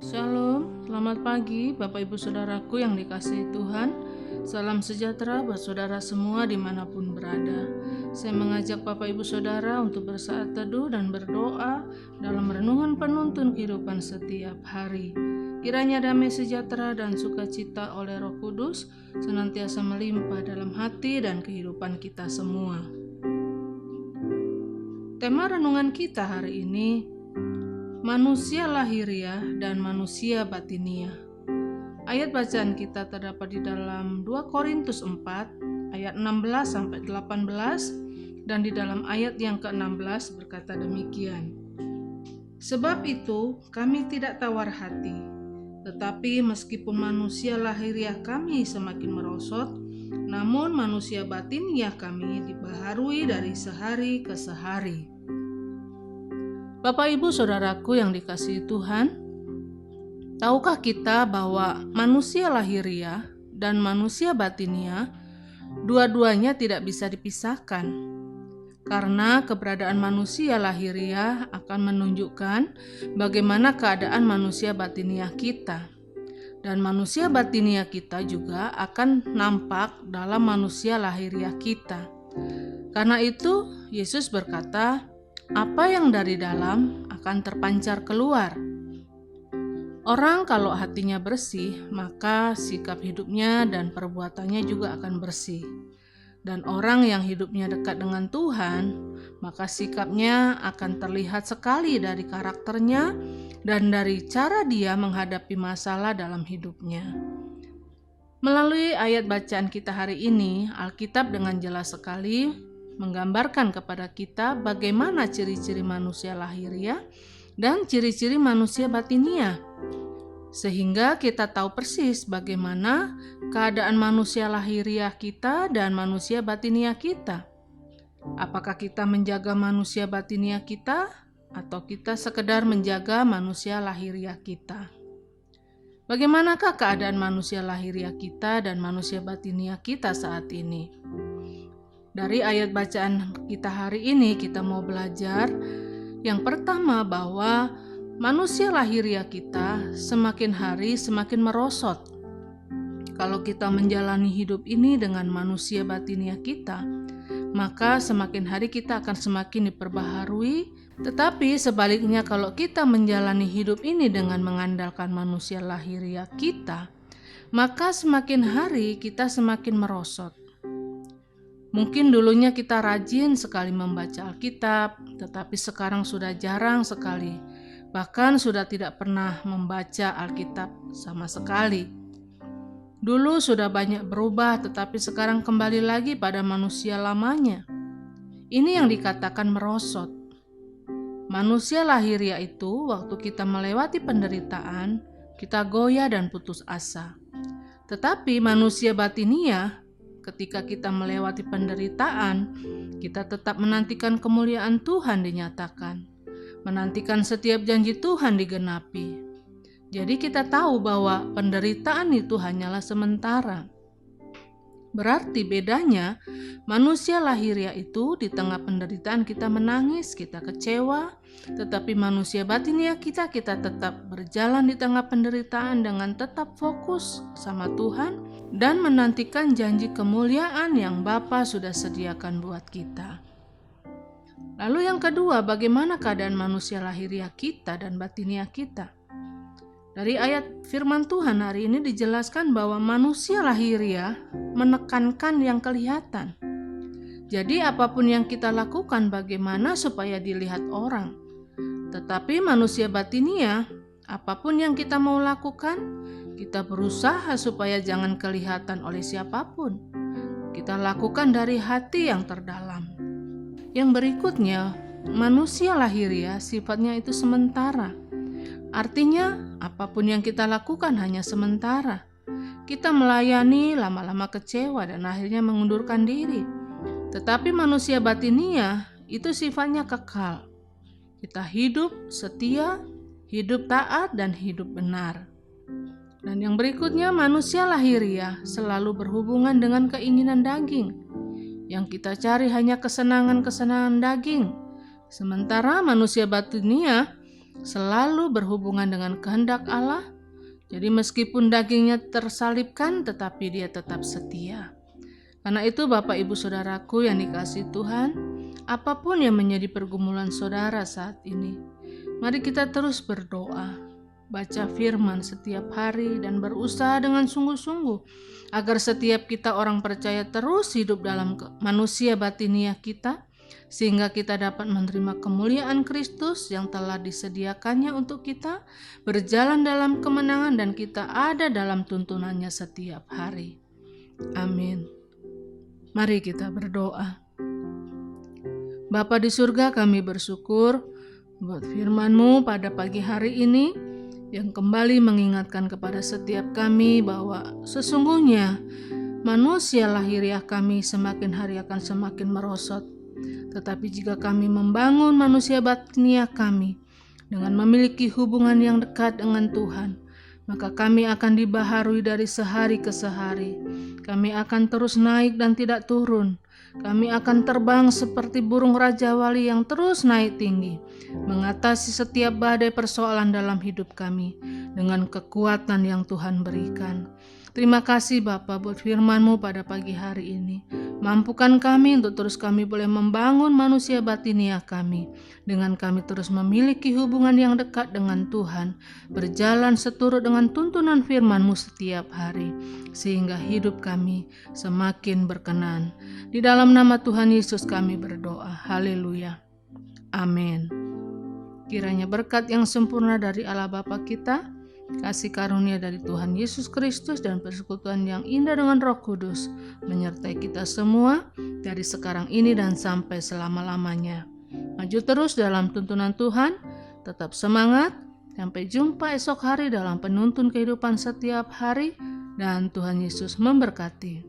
Shalom, selamat pagi Bapak Ibu Saudaraku yang dikasihi Tuhan. Salam sejahtera buat saudara semua dimanapun berada. Saya mengajak Bapak Ibu Saudara untuk bersaat teduh dan berdoa dalam renungan penuntun kehidupan setiap hari. Kiranya damai sejahtera dan sukacita oleh Roh Kudus senantiasa melimpah dalam hati dan kehidupan kita semua. Tema renungan kita hari ini, manusia lahiriah dan manusia batiniah. Ayat bacaan kita terdapat di dalam 2 Korintus 4 ayat 16 sampai 18 dan di dalam ayat yang ke-16 berkata demikian. Sebab itu kami tidak tawar hati, tetapi meskipun manusia lahiriah kami semakin merosot, namun manusia batiniah kami dibaharui dari sehari ke sehari. Bapak Ibu Saudaraku yang dikasihi Tuhan, tahukah kita bahwa manusia lahiriah dan manusia batiniah dua-duanya tidak bisa dipisahkan? Karena keberadaan manusia lahiriah akan menunjukkan bagaimana keadaan manusia batiniah kita. Dan manusia batiniah kita juga akan nampak dalam manusia lahiriah kita. Karena itu Yesus berkata, apa yang dari dalam akan terpancar keluar. Orang kalau hatinya bersih, maka sikap hidupnya dan perbuatannya juga akan bersih. Dan orang yang hidupnya dekat dengan Tuhan, maka sikapnya akan terlihat sekali dari karakternya dan dari cara dia menghadapi masalah dalam hidupnya. Melalui ayat bacaan kita hari ini, Alkitab dengan jelas sekali menggambarkan kepada kita bagaimana ciri-ciri manusia lahiriah dan ciri-ciri manusia batiniah. Sehingga kita tahu persis bagaimana keadaan manusia lahiriah kita dan manusia batiniah kita. Apakah kita menjaga manusia batiniah kita atau kita sekedar menjaga manusia lahiriah kita? Bagaimanakah keadaan manusia lahiriah kita dan manusia batiniah kita saat ini? Dari ayat bacaan kita hari ini kita mau belajar yang pertama bahwa manusia lahiriah kita semakin hari semakin merosot. Kalau kita menjalani hidup ini dengan manusia batiniah kita, maka semakin hari kita akan semakin diperbaharui. Tetapi sebaliknya kalau kita menjalani hidup ini dengan mengandalkan manusia lahiriah kita, maka semakin hari kita semakin merosot. Mungkin dulunya kita rajin sekali membaca Alkitab, tetapi sekarang sudah jarang sekali. Bahkan sudah tidak pernah membaca Alkitab sama sekali. Dulu sudah banyak berubah, tetapi sekarang kembali lagi pada manusia lamanya. Ini yang dikatakan merosot. Manusia lahiriah itu waktu kita melewati penderitaan, kita goyah dan putus asa. Tetapi manusia batiniah, ketika kita melewati penderitaan, kita tetap menantikan kemuliaan Tuhan dinyatakan, menantikan setiap janji Tuhan digenapi. Jadi kita tahu bahwa penderitaan itu hanyalah sementara. Berarti bedanya, manusia lahiriah itu di tengah penderitaan kita menangis, kita kecewa, tetapi manusia batiniah kita tetap berjalan di tengah penderitaan dengan tetap fokus sama Tuhan dan menantikan janji kemuliaan yang Bapa sudah sediakan buat kita. Lalu yang kedua, bagaimana keadaan manusia lahiriah kita dan batiniah kita? Dari ayat firman Tuhan hari ini dijelaskan bahwa manusia lahiriah menekankan yang kelihatan. Jadi apapun yang kita lakukan bagaimana supaya dilihat orang. Tetapi manusia batiniah, apapun yang kita mau lakukan, kita berusaha supaya jangan kelihatan oleh siapapun. Kita lakukan dari hati yang terdalam. Yang berikutnya, manusia lahiriah sifatnya itu sementara. Artinya, apapun yang kita lakukan hanya sementara. Kita melayani, lama-lama kecewa dan akhirnya mengundurkan diri. Tetapi manusia batiniah itu sifatnya kekal. Kita hidup setia, hidup taat, dan hidup benar. Dan yang berikutnya, manusia lahiriah selalu berhubungan dengan keinginan daging. Yang kita cari hanya kesenangan-kesenangan daging. Sementara manusia batiniah selalu berhubungan dengan kehendak Allah. Jadi meskipun dagingnya tersalibkan, tetapi dia tetap setia. Karena itu Bapak Ibu Saudaraku yang dikasihi Tuhan, apapun yang menjadi pergumulan saudara saat ini, mari kita terus berdoa, baca firman setiap hari dan berusaha dengan sungguh-sungguh agar setiap kita orang percaya terus hidup dalam manusia batiniah kita, sehingga kita dapat menerima kemuliaan Kristus yang telah disediakannya untuk kita, berjalan dalam kemenangan dan kita ada dalam tuntunannya setiap hari. Amin. Mari kita berdoa. Bapa di surga, kami bersyukur buat firman-Mu pada pagi hari ini yang kembali mengingatkan kepada setiap kami bahwa sesungguhnya manusia lahiriah kami semakin hari akan semakin merosot. Tetapi jika kami membangun manusia batiniah kami dengan memiliki hubungan yang dekat dengan Tuhan, maka kami akan dibaharui dari sehari ke sehari. Kami akan terus naik dan tidak turun. Kami akan terbang seperti burung Raja Wali yang terus naik tinggi, mengatasi setiap badai persoalan dalam hidup kami dengan kekuatan yang Tuhan berikan. Terima kasih Bapa buat firman-Mu pada pagi hari ini. Mampukan kami untuk terus kami boleh membangun manusia batiniah kami, dengan kami terus memiliki hubungan yang dekat dengan Tuhan, berjalan seturut dengan tuntunan firman-Mu setiap hari, sehingga hidup kami semakin berkenan. Di dalam nama Tuhan Yesus kami berdoa. Haleluya. Amin. Kiranya berkat yang sempurna dari Allah Bapa kita, kasih karunia dari Tuhan Yesus Kristus dan persekutuan yang indah dengan Roh Kudus menyertai kita semua dari sekarang ini dan sampai selama-lamanya. Maju terus dalam tuntunan Tuhan, tetap semangat, sampai jumpa esok hari dalam penuntun kehidupan setiap hari, dan Tuhan Yesus memberkati.